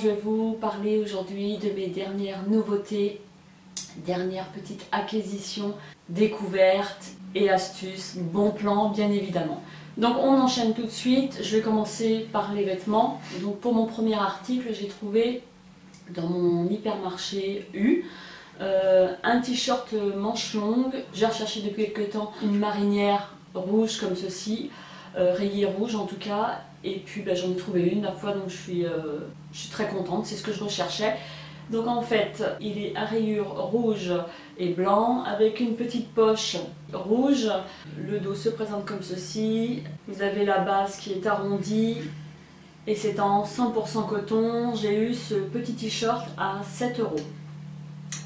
je vais vous parler aujourd'hui de mes dernières nouveautés, dernières petites acquisitions, découvertes et astuces, bons plans bien évidemment. Donc on enchaîne tout de suite, je vais commencer par les vêtements. Donc pour mon premier article, j'ai trouvé dans mon hypermarché U un t-shirt manche longue. J'ai recherché depuis quelques temps une marinière rouge comme ceci, rayée rouge en tout cas, et puis j'en ai trouvé une la fois, donc je suis très contente, c'est ce que je recherchais. Donc en fait, il est à rayures rouge et blanc avec une petite poche rouge. Le dos se présente comme ceci. Vous avez la base qui est arrondie et c'est en 100% coton. J'ai eu ce petit t-shirt à 7 €.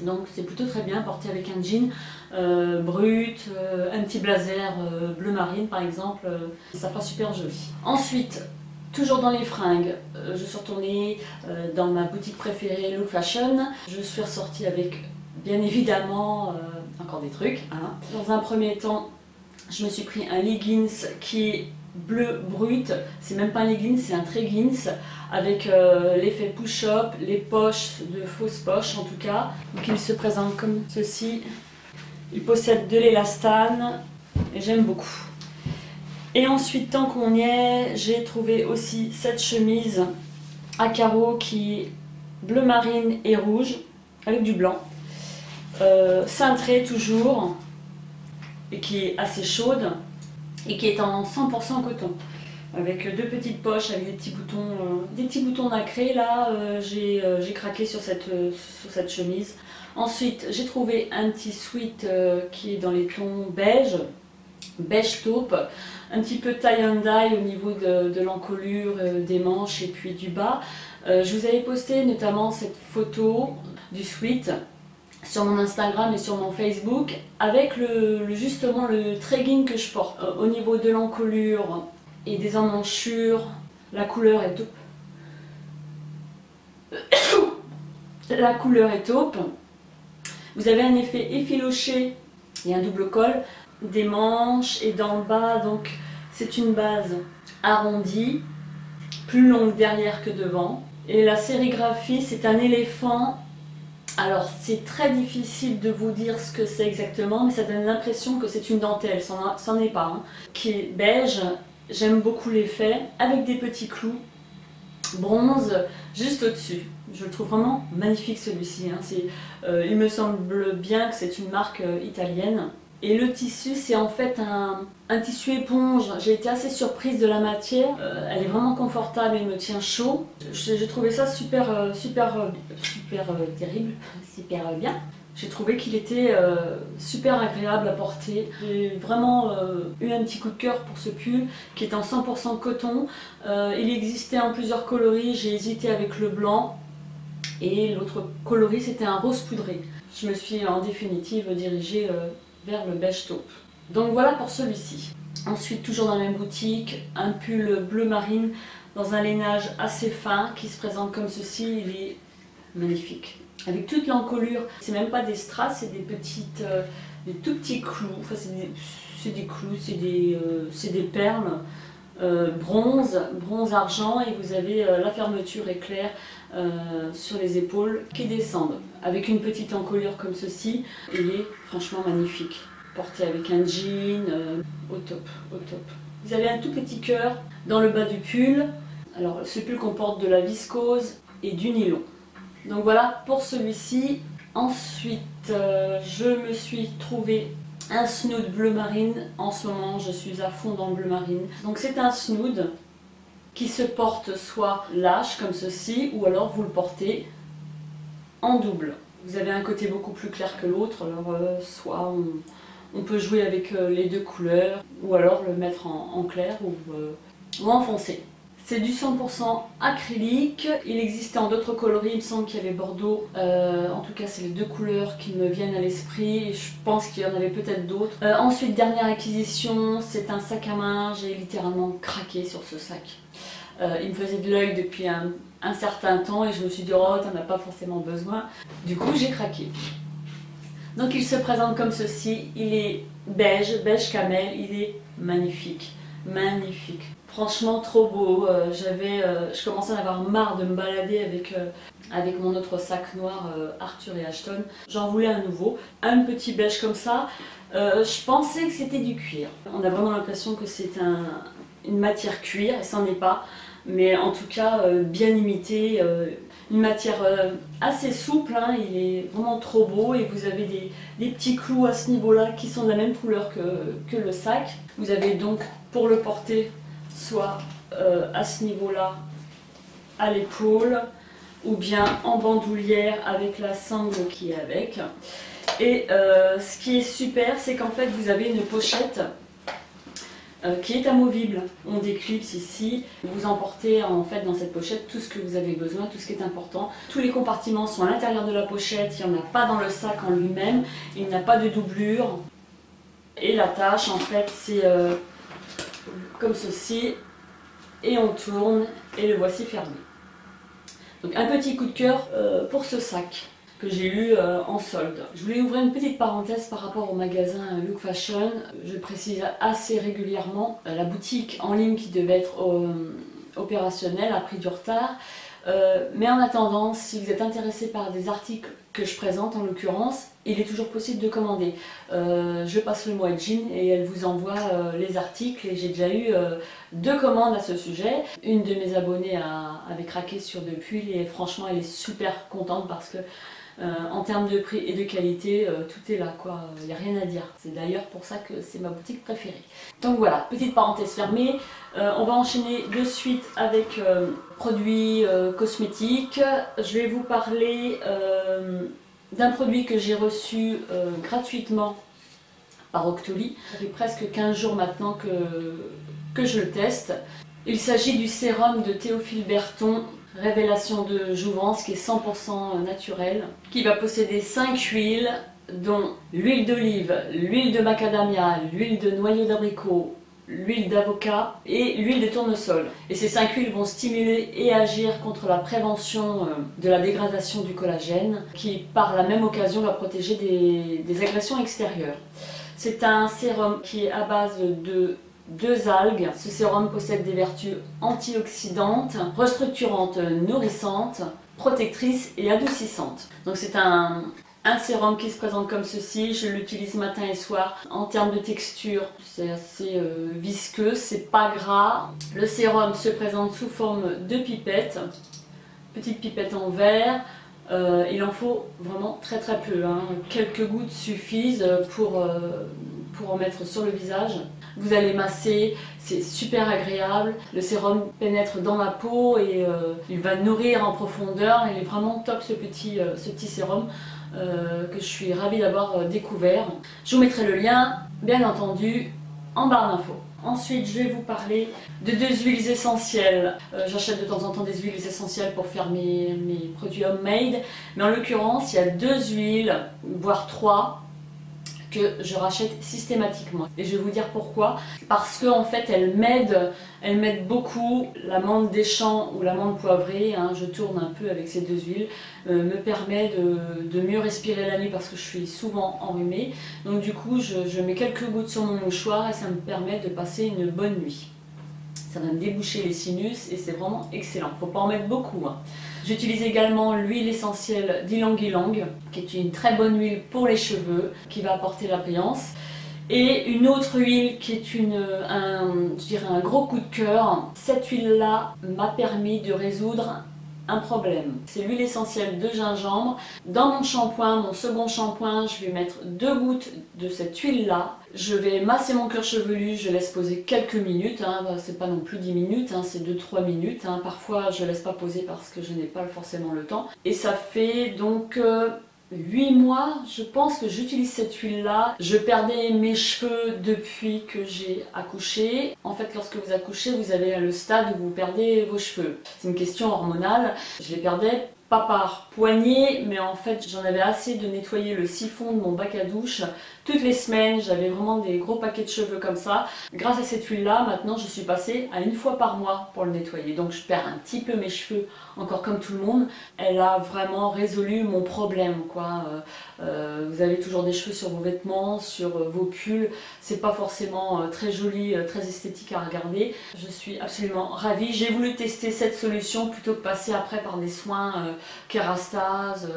Donc c'est plutôt très bien porté avec un jean brut, un petit blazer bleu marine par exemple. Ça fera super joli. Ensuite, toujours dans les fringues, je suis retournée dans ma boutique préférée Look Fashion. Je suis ressortie avec bien évidemment encore des trucs. Hein. Dans un premier temps, je me suis pris un leggings qui est bleu brut. C'est même pas un leggings, c'est un leggings avec l'effet push-up, les poches de fausses poches en tout cas. Donc il se présente comme ceci. Il possède de l'élastane et j'aime beaucoup. Et ensuite, tant qu'on y est, j'ai trouvé aussi cette chemise à carreaux qui est bleu marine et rouge, avec du blanc, cintrée toujours, et qui est assez chaude, et qui est en 100% coton, avec deux petites poches, avec des petits boutons nacrés. Là, j'ai craqué sur cette chemise. Ensuite, j'ai trouvé un petit sweat qui est dans les tons beige taupe, un petit peu tie and dye au niveau de l'encolure, des manches et puis du bas. Je vous avais posté notamment cette photo du sweat sur mon Instagram et sur mon Facebook avec justement le tracking que je porte. Au niveau de l'encolure et des emmanchures, la couleur est taupe. La couleur est taupe. Vous avez un effet effiloché et un double col, des manches et d'en bas, donc c'est une base arrondie, plus longue derrière que devant. Et la sérigraphie, c'est un éléphant. Alors c'est très difficile de vous dire ce que c'est exactement, mais ça donne l'impression que c'est une dentelle, c'en est pas, hein. Qui est beige, j'aime beaucoup l'effet, avec des petits clous bronze juste au-dessus. Je le trouve vraiment magnifique celui-ci, hein. Il me semble bien que c'est une marque italienne. Et le tissu, c'est en fait un tissu éponge. J'ai été assez surprise de la matière. Elle est vraiment confortable et me tient chaud. J'ai trouvé ça super terrible, super bien. J'ai trouvé qu'il était super agréable à porter. J'ai vraiment eu un petit coup de cœur pour ce pull qui est en 100% coton. Il existait en plusieurs coloris. J'ai hésité avec le blanc et l'autre coloris c'était un rose poudré. Je me suis en définitive dirigée vers le beige taupe. Donc voilà pour celui-ci. Ensuite, toujours dans la même boutique, un pull bleu marine dans un lainage assez fin qui se présente comme ceci. Il est magnifique. Avec toute l'encolure, c'est même pas des strass, c'est des tout petits clous. Enfin, c'est des clous, c'est des perles bronze argent, et vous avez la fermeture éclair sur les épaules qui descendent avec une petite encolure comme ceci. Il est franchement magnifique, porté avec un jean au top. Vous avez un tout petit cœur dans le bas du pull. Alors ce pull comporte de la viscose et du nylon. Donc voilà pour celui-ci. Ensuite je me suis trouvé un snood bleu marine. En ce moment je suis à fond dans le bleu marine. Donc c'est un snood qui se porte soit lâche comme ceci, ou alors vous le portez en double. Vous avez un côté beaucoup plus clair que l'autre, alors soit on peut jouer avec les deux couleurs, ou alors le mettre en clair ou en foncé. C'est du 100% acrylique. Il existait en d'autres coloris, il me semble qu'il y avait bordeaux. En tout cas, c'est les deux couleurs qui me viennent à l'esprit. Je pense qu'il y en avait peut-être d'autres. Ensuite, dernière acquisition, c'est un sac à main. J'ai littéralement craqué sur ce sac. Il me faisait de l'œil depuis un certain temps et je me suis dit, oh, t'en as pas forcément besoin. Du coup, j'ai craqué. Donc, il se présente comme ceci. Il est beige camel. Il est magnifique. magnifique. Franchement trop beau. Je commençais à en avoir marre de me balader avec mon autre sac noir Arthur et Ashton. J'en voulais un nouveau, un petit beige comme ça. Je pensais que c'était du cuir. On a vraiment l'impression que c'est une matière cuir et ça n'en est pas. Mais en tout cas bien imité, une matière assez souple, hein, il est vraiment trop beau et vous avez des petits clous à ce niveau-là qui sont de la même couleur que le sac. Vous avez donc pour le porter soit à ce niveau-là à l'épaule ou bien en bandoulière avec la sangle qui est avec. Et ce qui est super, c'est qu'en fait vous avez une pochette qui est amovible. On déclipse ici, vous emportez en fait dans cette pochette tout ce que vous avez besoin, tout ce qui est important. Tous les compartiments sont à l'intérieur de la pochette, il n'y en a pas dans le sac en lui-même, il n'y a pas de doublure. Et l'attache en fait c'est comme ceci, et on tourne et le voici fermé. Donc un petit coup de cœur pour ce sac que j'ai eu en solde. Je voulais ouvrir une petite parenthèse par rapport au magasin Look Fashion. Je précise assez régulièrement, la boutique en ligne qui devait être opérationnelle a pris du retard. Mais en attendant, si vous êtes intéressé par des articles que je présente en l'occurrence, il est toujours possible de commander. Je passe le mot à Jean et elle vous envoie les articles et j'ai déjà eu 2 commandes à ce sujet. Une de mes abonnées avait craqué sur 2 pulls et franchement elle est super contente parce que en termes de prix et de qualité, tout est là quoi, il n'y a rien à dire. C'est d'ailleurs pour ça que c'est ma boutique préférée. Donc voilà, petite parenthèse fermée. On va enchaîner de suite avec produits cosmétiques. Je vais vous parler d'un produit que j'ai reçu gratuitement par Octoly. Ça fait presque 15 jours maintenant que je le teste. Il s'agit du sérum de Théophile Berton, Révélation de Jouvence, qui est 100% naturel, qui va posséder 5 huiles, dont l'huile d'olive, l'huile de macadamia, l'huile de noyau d'abricot, l'huile d'avocat et l'huile de tournesol. Et ces 5 huiles vont stimuler et agir contre la prévention de la dégradation du collagène, qui par la même occasion va protéger des agressions extérieures. C'est un sérum qui est à base de 2 algues. Ce sérum possède des vertus antioxydantes, restructurantes, nourrissantes, protectrices et adoucissantes. Donc c'est un sérum qui se présente comme ceci. Je l'utilise matin et soir. En termes de texture, c'est assez visqueux, c'est pas gras. Le sérum se présente sous forme de pipette, petite pipette en verre. Il en faut vraiment très peu, hein. Quelques gouttes suffisent pour en mettre sur le visage. Vous allez masser, c'est super agréable. Le sérum pénètre dans la peau et il va nourrir en profondeur. Il est vraiment top ce petit sérum que je suis ravie d'avoir découvert. Je vous mettrai le lien, bien entendu, en barre d'infos. Ensuite, je vais vous parler de 2 huiles essentielles. J'achète de temps en temps des huiles essentielles pour faire mes produits homemade. Mais en l'occurrence, il y a 2 huiles, voire 3, que je rachète systématiquement. Et je vais vous dire pourquoi. Parce qu'en fait, elles m'aident beaucoup. L'amande des champs ou l'amande poivrée, hein, je tourne un peu avec ces 2 huiles, me permet de mieux respirer la nuit parce que je suis souvent enrhumée. Donc du coup, je mets quelques gouttes sur mon mouchoir et ça me permet de passer une bonne nuit. Ça va me déboucher les sinus et c'est vraiment excellent. Faut pas en mettre beaucoup, hein. J'utilise également l'huile essentielle d'ylang-ylang, qui est une très bonne huile pour les cheveux, qui va apporter la brillance. Et une autre huile qui est je dirais un gros coup de cœur. Cette huile-là m'a permis de résoudre un problème. C'est l'huile essentielle de gingembre. Dans mon shampoing, mon second shampoing, je vais mettre 2 gouttes de cette huile-là. Je vais masser mon cuir chevelu, je laisse poser quelques minutes, hein. C'est pas non plus 10 minutes, hein, c'est 2-3 minutes. Hein. Parfois je laisse pas poser parce que je n'ai pas forcément le temps. Et ça fait donc 8 mois, je pense que j'utilise cette huile-là. Je perdais mes cheveux depuis que j'ai accouché. En fait, lorsque vous accouchez, vous avez le stade où vous perdez vos cheveux. C'est une question hormonale. Je les perdais pas par poignée, mais en fait j'en avais assez de nettoyer le siphon de mon bac à douche toutes les semaines. J'avais vraiment des gros paquets de cheveux comme ça. Grâce à cette huile là, maintenant je suis passée à 1 fois par mois pour le nettoyer, donc je perds un petit peu mes cheveux, encore comme tout le monde. Elle a vraiment résolu mon problème quoi. Vous avez toujours des cheveux sur vos vêtements, sur vos pulls, c'est pas forcément très joli, très esthétique à regarder. Je suis absolument ravie. J'ai voulu tester cette solution plutôt que passer après par des soins kérastase,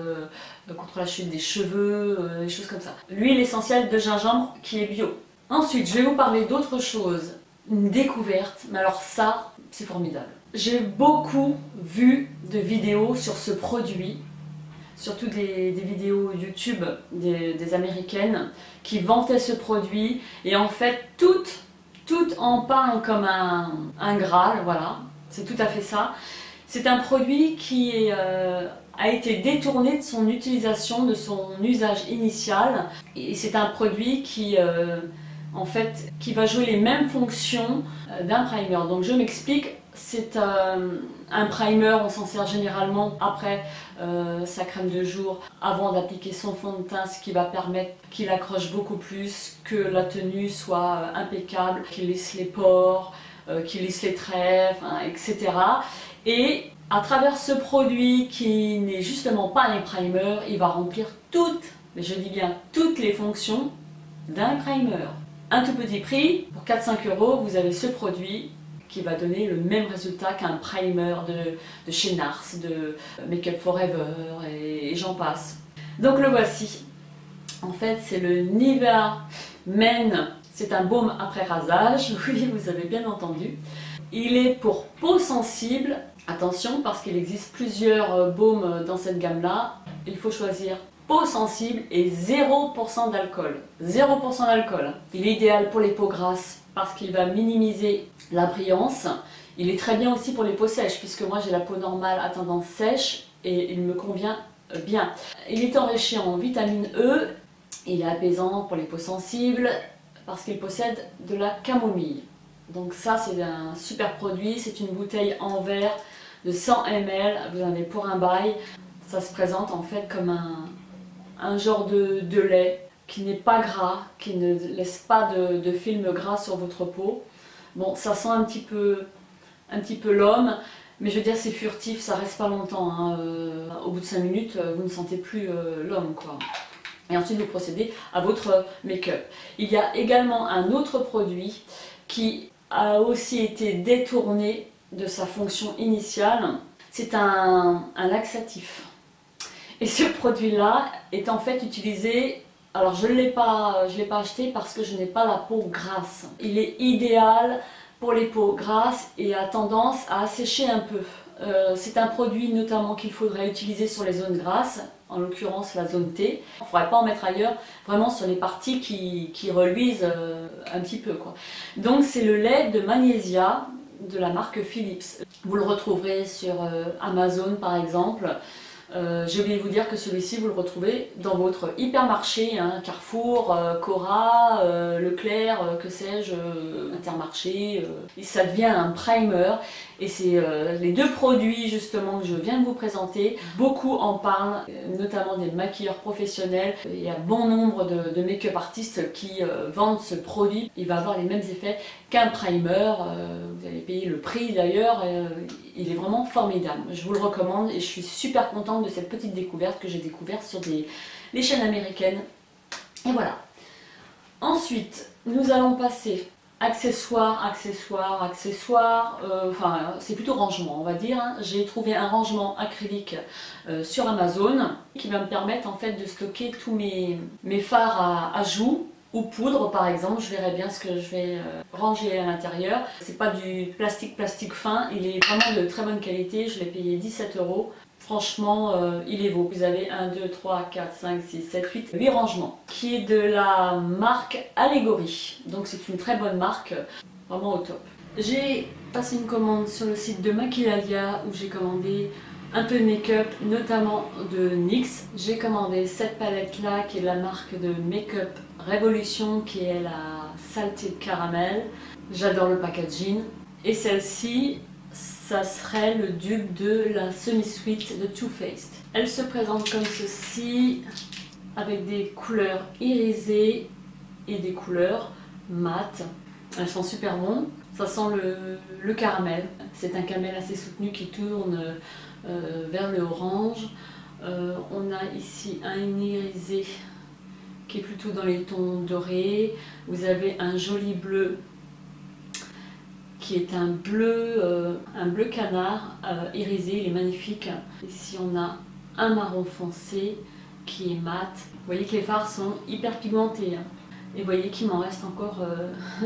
contre la chute des cheveux, des choses comme ça. L'huile essentielle de gingembre qui est bio. Ensuite, je vais vous parler d'autre chose, une découverte, mais alors ça, c'est formidable. J'ai beaucoup vu de vidéos sur ce produit, surtout des vidéos YouTube des américaines qui vantaient ce produit, et en fait, toutes en parlent comme un Graal, voilà, c'est tout à fait ça. C'est un produit qui a été détourné de son utilisation, de son usage initial. Et c'est un produit qui, en fait, qui va jouer les mêmes fonctions d'un primer. Donc je m'explique, c'est un primer, on s'en sert généralement après sa crème de jour, avant d'appliquer son fond de teint, ce qui va permettre qu'il accroche beaucoup plus, que la tenue soit impeccable, qu'il lisse les pores, qu'il lisse les traits, etc. Et à travers ce produit qui n'est justement pas un primer, il va remplir toutes, mais je dis bien toutes les fonctions d'un primer. Un tout petit prix, pour 4-5 €, vous avez ce produit qui va donner le même résultat qu'un primer de chez Nars, de Make Up For Ever et j'en passe. Donc le voici. En fait, c'est le Nivea Men. C'est un baume après rasage, oui, vous avez bien entendu. Il est pour peau sensible. Attention, parce qu'il existe plusieurs baumes dans cette gamme-là. Il faut choisir peau sensible et 0% d'alcool. 0% d'alcool. Il est idéal pour les peaux grasses parce qu'il va minimiser la brillance. Il est très bien aussi pour les peaux sèches, puisque moi j'ai la peau normale à tendance sèche et il me convient bien. Il est enrichi en vitamine E. Il est apaisant pour les peaux sensibles parce qu'il possède de la camomille. Donc ça c'est un super produit, c'est une bouteille en verre de 100 ml, vous en avez pour un bail. Ça se présente en fait comme un genre de lait qui n'est pas gras, qui ne laisse pas de film gras sur votre peau. Bon, ça sent un petit peu l'homme, mais je veux dire c'est furtif, ça reste pas longtemps. Hein. Au bout de 5 minutes, vous ne sentez plus l'homme quoi. Et ensuite vous procédez à votre make-up. Il y a également un autre produit qui a aussi été détourné de sa fonction initiale. C'est un laxatif. Et ce produit-là est en fait utilisé, alors je ne l'ai pas acheté parce que je n'ai pas la peau grasse. Il est idéal pour les peaux grasses et a tendance à assécher un peu. C'est un produit notamment qu'il faudrait utiliser sur les zones grasses, en l'occurrence la zone T. Il ne faudrait pas en mettre ailleurs, vraiment sur les parties qui reluisent un petit peu, quoi. Donc c'est le lait de magnésia de la marque Philips. Vous le retrouverez sur Amazon par exemple. J'ai oublié de vous dire que celui-ci vous le retrouvez dans votre hypermarché, hein, Carrefour, Cora, Leclerc, que sais-je, Intermarché. Et ça devient un primer et c'est les deux produits justement que je viens de vous présenter. Beaucoup en parlent, notamment des maquilleurs professionnels. Il y a bon nombre de make-up artistes qui vendent ce produit. Il va avoir les mêmes effets qu'un primer. Vous allez payer le prix d'ailleurs. Il est vraiment formidable. Je vous le recommande et je suis super contente de cette petite découverte que j'ai découverte sur les chaînes américaines. Et voilà. Ensuite, nous allons passer accessoires. Enfin, c'est plutôt rangement, on va dire. Hein. J'ai trouvé un rangement acrylique sur Amazon qui va me permettre en fait de stocker tous mes fards à joues ou poudre par exemple. Je verrai bien ce que je vais ranger à l'intérieur. C'est pas du plastique fin, il est vraiment de très bonne qualité. Je l'ai payé 17 €. Franchement, il est beau. Vous avez 1, 2, 3, 4, 5, 6, 7, 8 rangements. Qui est de la marque Allegory. Donc c'est une très bonne marque, vraiment au top. J'ai passé une commande sur le site de Maquillalia où j'ai commandé un peu de make-up, notamment de NYX. J'ai commandé cette palette là qui est de la marque de Make-up Révolution, qui est la Salted Caramel. J'adore le packaging. Et celle-ci, ça serait le dupe de la semi-sweet de Too Faced. Elle se présente comme ceci, avec des couleurs irisées et des couleurs mates. Elles sont super bonnes. Ça sent le caramel. C'est un caramel assez soutenu qui tourne vers le orange. On a ici un irisé qui est plutôt dans les tons dorés. Vous avez un joli bleu qui est un bleu canard irisé, il est magnifique. Ici on a un marron foncé qui est mat. Vous voyez que les fards sont hyper pigmentés. Et vous voyez qu'il m'en reste encore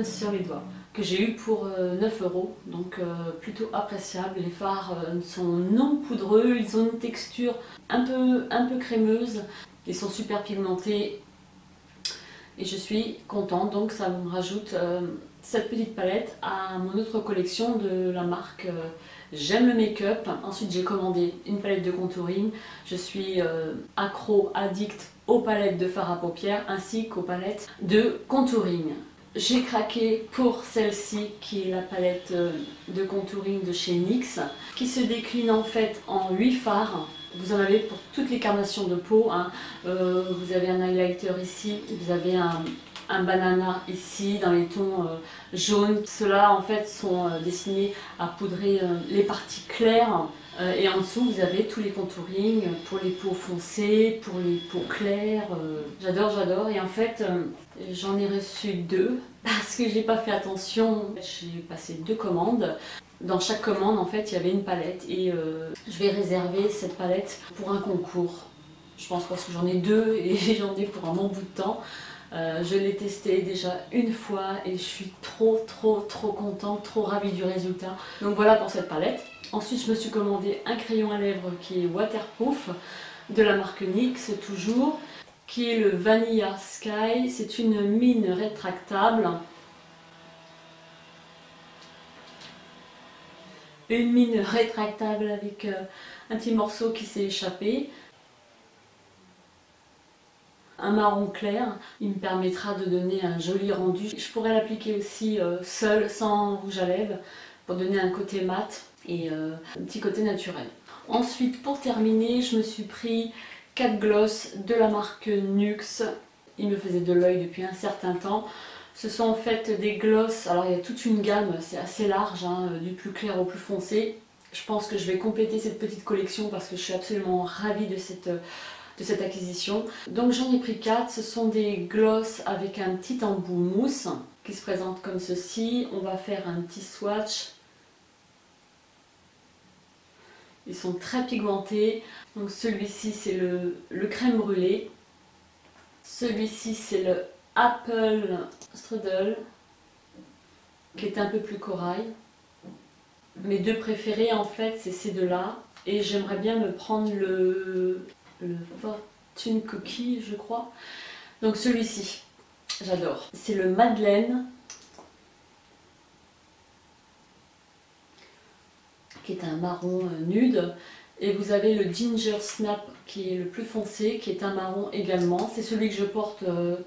sur les doigts. Que j'ai eu pour 9 €, donc plutôt appréciable. Les fards sont non poudreux, ils ont une texture un peu crémeuse. Ils sont super pigmentés. Et je suis contente, donc ça me rajoute cette petite palette à mon autre collection de la marque J'aime le make-up. Ensuite j'ai commandé une palette de contouring. Je suis addict aux palettes de fard à paupières ainsi qu'aux palettes de contouring. J'ai craqué pour celle-ci qui est la palette de contouring de chez NYX qui se décline en fait en 8 fards. Vous en avez pour toutes les carnations de peau, hein. Vous avez un highlighter ici, vous avez un banana ici dans les tons jaunes. Ceux-là en fait sont destinés à poudrer les parties claires. Et en dessous vous avez tous les contourings pour les peaux foncées, pour les peaux claires. J'adore, j'adore. Et en fait j'en ai reçu 2 parce que j'ai pas fait attention. J'ai passé 2 commandes. Dans chaque commande en fait il y avait une palette et je vais réserver cette palette pour un concours. Je pense parce que j'en ai 2 et j'en ai pour un bon bout de temps. Je l'ai testé déjà une fois et je suis trop contente, trop ravie du résultat. Donc voilà pour cette palette. Ensuite je me suis commandé un crayon à lèvres qui est waterproof de la marque NYX toujours, qui est le Vanilla Sky. C'est une mine rétractable. Une mine rétractable avec un petit morceau qui s'est échappé. Un marron clair, il me permettra de donner un joli rendu. Je pourrais l'appliquer aussi seul, sans rouge à lèvres, pour donner un côté mat et un petit côté naturel. Ensuite, pour terminer, je me suis pris 4 glosses de la marque NYX. Ils me faisaient de l'œil depuis un certain temps. Ce sont en fait des glosses, alors il y a toute une gamme, c'est assez large, hein, du plus clair au plus foncé. Je pense que je vais compléter cette petite collection parce que je suis absolument ravie de cette acquisition. Donc j'en ai pris 4, ce sont des glosses avec un petit embout mousse qui se présente comme ceci. On va faire un petit swatch. Ils sont très pigmentés. Donc celui-ci c'est le crème brûlée. Celui-ci c'est le Apple Strudel qui est un peu plus corail. Mes 2 préférés en fait c'est ces 2-là. Et j'aimerais bien me prendre le Fortune Cookie je crois. Donc celui-ci, j'adore. C'est le Madeleine qui est un marron nude. Et vous avez le Ginger Snap qui est le plus foncé, qui est un marron également. C'est celui que je porte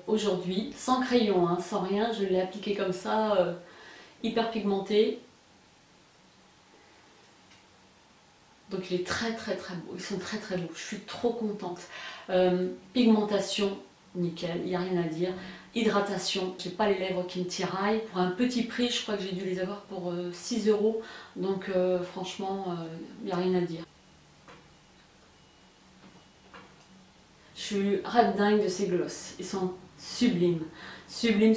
aujourd'hui, sans crayon, hein, sans rien. Je l'ai appliqué comme ça, hyper pigmenté. Donc il est très beau, ils sont très beaux, je suis trop contente. Pigmentation, nickel, il n'y a rien à dire. Hydratation, j'ai pas les lèvres qui me tiraillent. Pour un petit prix, je crois que j'ai dû les avoir pour 6 €. Donc franchement, il n'y a rien à dire. Je suis ravie dingue de ces glosses, ils sont sublimes, sublimes.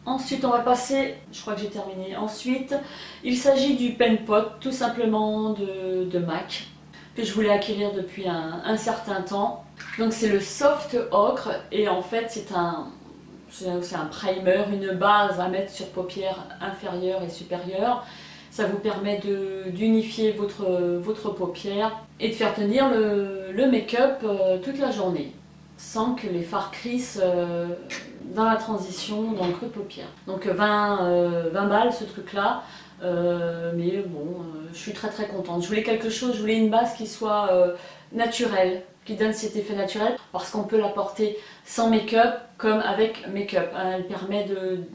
Ensuite on va passer, je crois que j'ai terminé. Ensuite il s'agit du Pen Pot, tout simplement de MAC, que je voulais acquérir depuis un certain temps. Donc c'est le Soft Ocre et en fait c'est un primer, une base à mettre sur paupières inférieures et supérieures. Ça vous permet d'unifier votre paupière et de faire tenir le make-up toute la journée sans que les fards crissent dans la transition dans le creux de paupière. Donc 20 balles ce truc là, mais bon, je suis très contente. Je voulais quelque chose, je voulais une base qui soit naturelle, qui donne cet effet naturel parce qu'on peut la porter sans make-up comme avec make-up. Elle permet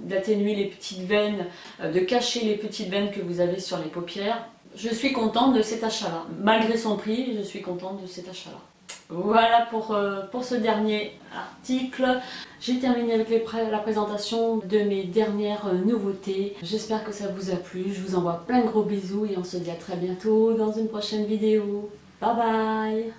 d'atténuer les petites veines, de cacher les petites veines que vous avez sur les paupières. je suis contente de cet achat-là. Malgré son prix, je suis contente de cet achat-là. Voilà pour ce dernier article. J'ai terminé avec la présentation de mes dernières nouveautés. J'espère que ça vous a plu. Je vous envoie plein de gros bisous et on se dit à très bientôt dans une prochaine vidéo. Bye bye!